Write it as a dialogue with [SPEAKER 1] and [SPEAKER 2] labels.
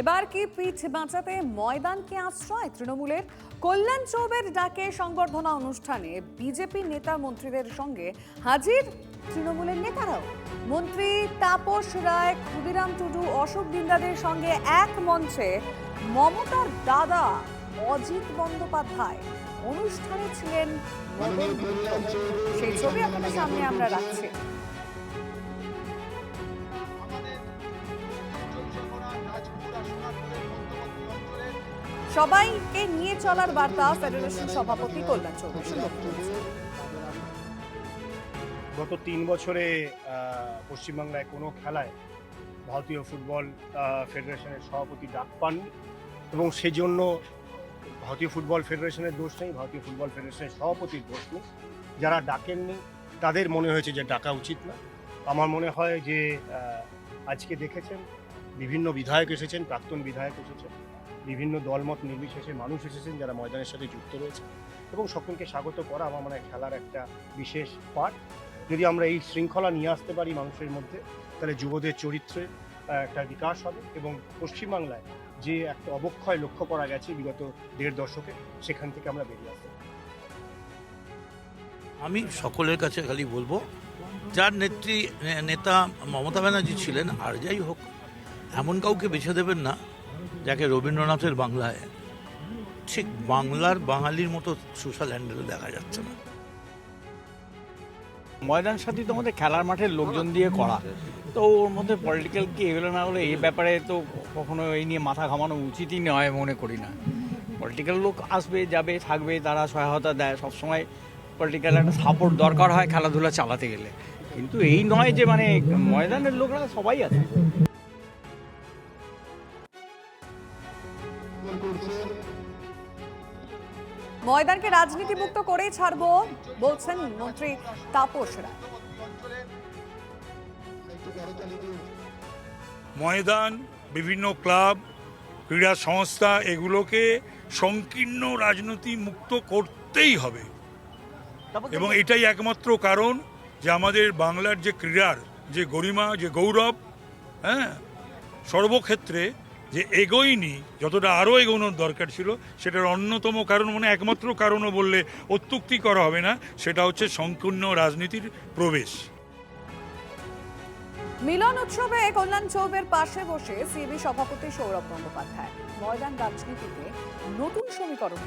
[SPEAKER 1] এবার কি পিঠ বাঁচাতে ময়দানকে আশ্রয় তৃণমূলের? কল্যাণ চৌবের ডাকে সংবর্ধনা অনুষ্ঠানে বিজেপি নেতা মন্ত্রীদের সঙ্গে হাজির তৃণমূলের নেতারাও। মন্ত্রী তাপস রায়, ক্ষুদিরাম টুডু, অশোক দিন্দাদের সঙ্গে এক মঞ্চে মমতার দাদা অজিত বন্দ্যোপাধ্যায়। অনুষ্ঠানে ছিলেন মদন মিত্র। সেই ছবি আপনাদের সামনে আমরা রাখছি। সবাইকে নিয়ে চলার বার্তা ফেডারেশন সভাপতি কল্যাণ চৌবের।
[SPEAKER 2] গত 3 বছরে পশ্চিমবাংলায় কোনো খেলায় ভারতীয় ফুটবল ফেডারেশনের সভাপতি ডাক পাননি, এবং সেজন্য ভারতীয় ফুটবল ফেডারেশনের দোষ নেই, ভারতীয় ফুটবল ফেডারেশনের সভাপতির দোষ নেই। যারা ডাকেননি তাদের মনে হয়েছে যে ডাকা উচিত না। আমার মনে হয় যে আজকে দেখেছেন বিভিন্ন বিধায়ক এসেছেন, প্রাক্তন বিধায়ক এসেছেন, বিভিন্ন দলমত নির্বিশেষে মানুষ এসেছেন যারা ময়দানের সাথে যুক্ত রয়েছে, এবং সকলকে স্বাগত করা আমার মনে হয় খেলার একটা বিশেষ পার্ট। যদি আমরা এই শৃঙ্খলা নিয়ে আসতে পারি মানুষের মধ্যে, তাহলে যুবদের চরিত্রে একটা বিকাশ হবে, এবং পশ্চিমবাংলায় যে একটা অবক্ষয় লক্ষ্য করা গেছে বিগত 1.5 দশকে, সেখান থেকে আমরা বেরিয়ে আসতে পারি।
[SPEAKER 3] আমি সকলের কাছে খালি বলবো, যার নেতা মমতা ব্যানার্জি ছিলেন, আর যাই হোক, এমন কাউকে বেছে দেবেন না যাকে রবীন্দ্রনাথের বাংলায় ঠিক বাংলার বাঙালির মতো সোশ্যাল হ্যান্ডেলে দেখা যাচ্ছে না।
[SPEAKER 4] ময়দান সাথী তো আমাদের খেলার মাঠের লোকজন দিয়ে করা, তো ওর মধ্যে পলিটিক্যাল কি এগুলো না হলে এই ব্যাপারে তো কখনো এই নিয়ে মাথা ঘামানো উচিতই নয় মনে করি না। পলিটিক্যাল লোক আসবে যাবে থাকবে, তারা সহায়তা দেয়, সবসময় পলিটিক্যাল একটা সাপোর্ট দরকার হয় খেলাধুলা চালাতে গেলে, কিন্তু এই নয় যে মানে ময়দানের লোকরা সবাই আছে।
[SPEAKER 1] ময়দানকে রাজনীতি মুক্ত করেই ছাড়বো বলছেন মন্ত্রী তাপস রায়।
[SPEAKER 5] ময়দান, বিভিন্ন ক্লাব, ক্রীড়া সংস্থা, এগুলোকে সংকীর্ণ রাজনীতি মুক্ত করতেই হবে, এবং এটাই একমাত্র কারণ যে আমাদের বাংলার যে ক্রীড়ার যে গরিমা, যে গৌরব, সর্বক্ষেত্রে যে এগোয়নি, যতটা আরও এগোনোর দরকার ছিল, সেটার অন্যতম কারণ, মানে একমাত্র কারণও বললে অত্যুক্তি করা হবে না, সেটা হচ্ছে সংকীর্ণ রাজনীতির প্রবেশ।
[SPEAKER 1] মিলন উৎসবে কল্যাণ চৌবের পাশে বসে সিবি সভাপতি সৌরভ বন্দ্যোপাধ্যায়। ময়দান রাজনীতিতে নতুন সমীকরণ